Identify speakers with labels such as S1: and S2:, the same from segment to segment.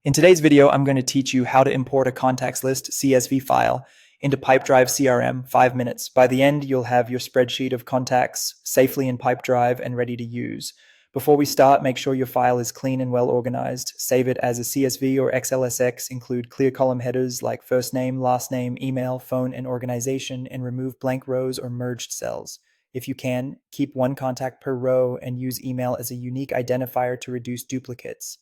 S1: In today's video, I'm going to teach you how to import a contacts list CSV file into Pipedrive CRM 5 minutes. By the end, you'll have your spreadsheet of contacts safely in Pipedrive and ready to use. Before we start, make sure your file is clean and well organized. Save it as a CSV or XLSX, include clear column headers like first name, last name, email, phone, and organization, and remove blank rows or merged cells. If you can, keep one contact per row and use email as a unique identifier to reduce duplicates.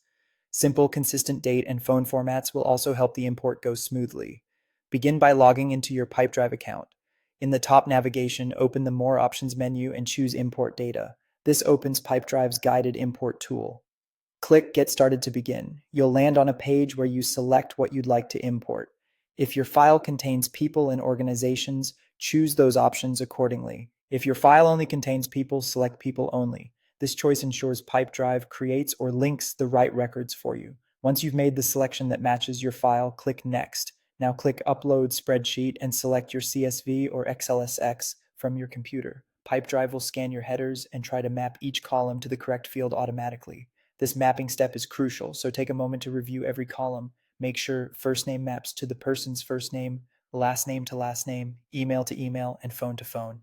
S1: Simple, consistent date and phone formats will also help the import go smoothly. Begin by logging into your Pipedrive account. In the top navigation, open the More Options menu and choose Import Data. This opens Pipedrive's guided import tool. Click Get Started to begin. You'll land on a page where you select what you'd like to import. If your file contains people and organizations, choose those options accordingly. If your file only contains people, select People Only. This choice ensures Pipedrive creates or links the right records for you. Once you've made the selection that matches your file, click Next. Now click Upload Spreadsheet and select your CSV or XLSX from your computer. Pipedrive will scan your headers and try to map each column to the correct field automatically. This mapping step is crucial, so take a moment to review every column. Make sure first name maps to the person's first name, last name to last name, email to email, and phone to phone.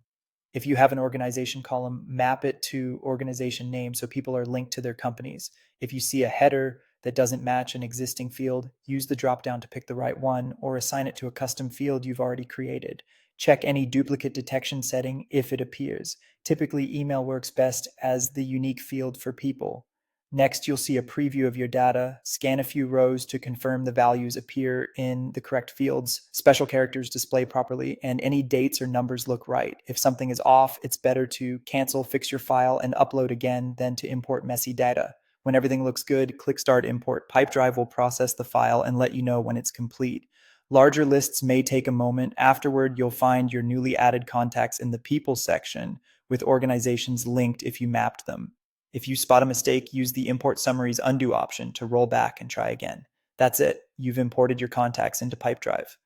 S1: If you have an organization column, map it to organization name so people are linked to their companies. If you see a header that doesn't match an existing field, use the dropdown to pick the right one or assign it to a custom field you've already created. Check any duplicate detection setting if it appears. Typically, email works best as the unique field for people. Next, you'll see a preview of your data. Scan a few rows to confirm the values appear in the correct fields, special characters display properly, and any dates or numbers look right. If something is off, it's better to cancel, fix your file, and upload again than to import messy data. When everything looks good, click Start Import. Pipedrive will process the file and let you know when it's complete. Larger lists may take a moment. Afterward, you'll find your newly added contacts in the People section with organizations linked if you mapped them. If you spot a mistake, use the Import Summaries Undo option to roll back and try again. That's it. You've imported your contacts into Pipedrive.